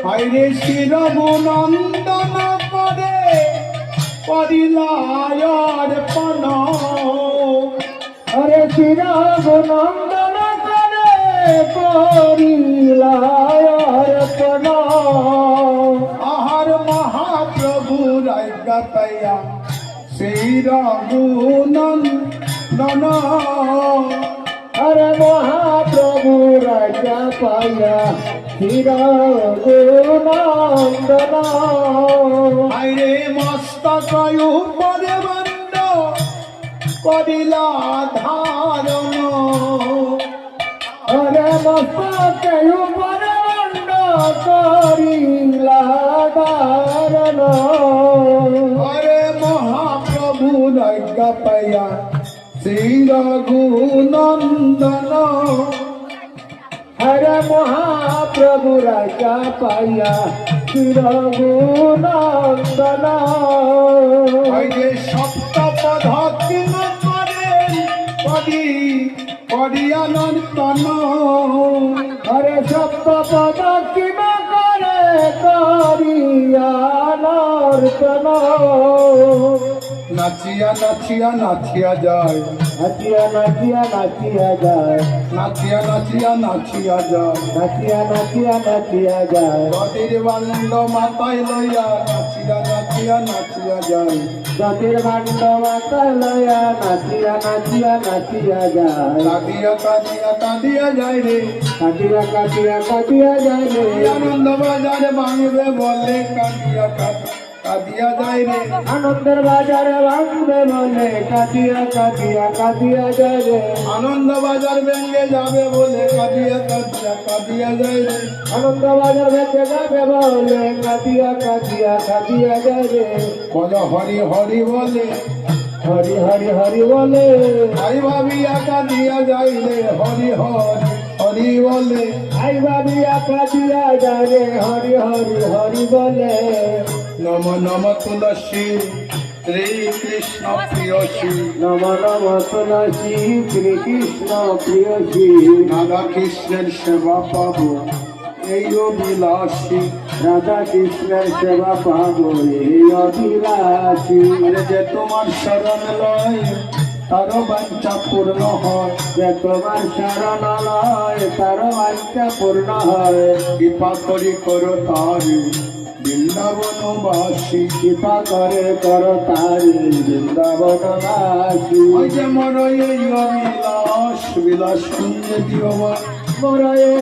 হাইরে শিরগুনন্দন করে করিলায়র পন হরে শিরগুনন্দন করে করিলায়র্পণ আহার মহাপ্রভু রাজ্ঞাতয়া শিরগুনন্দন হরে মহাপ্রভু রাজা পাইয়া শিরগুনন্দন হাইরে মস্তক উপরে বন্দ করিলা ধারণ হরে মস্তকে উপরে মন্ড করিলা ধারণ হরে মহাপ্রভু রাজ্ঞা পাইয়া শিরগুনন্দন হরে মহাপ্রভু রাজা পাইয়া শিরগুনন্দন হইরে সপ্তপদ কিন করেন করিয়ানন্দন হরে সপ্তপদ কিম করে করিয়া নর্তন নাচিয়া নাচিয়া নাচিয়া যায় নাচিয়া নাচিয়া নাচিয়া যায় নাচিয়া নাচিয়া নাচিয়া যায় নাচিয়া নাচিয়া নাচিয়া যায় নদীর বান্ড মাথায় লইয়া নাচিয়া নাচিয়া নাচিয়া যায় জাতির ভাণ্ড মাতা লয়া নাচিয়া নাচিয়া নাচিয়া যায় কাঁদিয়া কাঁদিয়া কাঁদিয়া যায় রে কাটিয়া কাটিয়া কাটিয়া যায় রে আনন্দ বাজারে ভাঙবে বলে কাঁদিয়া কাঁদিয়া যায় রে আনন্দের বাজারে ভাঙবে বলে কাটিয়া কাটিয়া কাটিয়া যায় রে আনন্দ বাজার ভেঙে যাবে বলে কাঁদিয়া কাঁদিয়া কাঁদিয়া যায় রে আনন্দ বাজার ভেঙে যাবে বলে কাটিয়া কাটিয়া কাটিয়া যায় রে বল হরি হরি বলে হরি হরি হরি বলে আই ভাবিয়া কাঁদিয়া যায় রে হরি হরি হরি বলে আই ভাবিয়া কাটিয়া যায় রে হরি হরি হরি বলে নম নম তুলসী শ্রী কৃষ্ণ প্রিয়সী নম নম তুলসী শ্রীকৃষ্ণ প্রিয়সী রাধা কৃষ্ণের সেবা পাবো এই অভিলাষী রাধা কৃষ্ণের সেবা পাবো এই অভিলাষী আরে যে তোমার শরণ লয় তারও বাঞ্ছা পূর্ণ হয় যে তোমার শরণ লয় তার বাঞ্ছা পূর্ণ হয় কৃপা করি করো তারি বৃন্দাবনবাসী কৃপা করে কর তারি বৃন্দাবনবাসী ওই যে মর এই অবিলাস বিলাস কুঞ্জে দিও মোর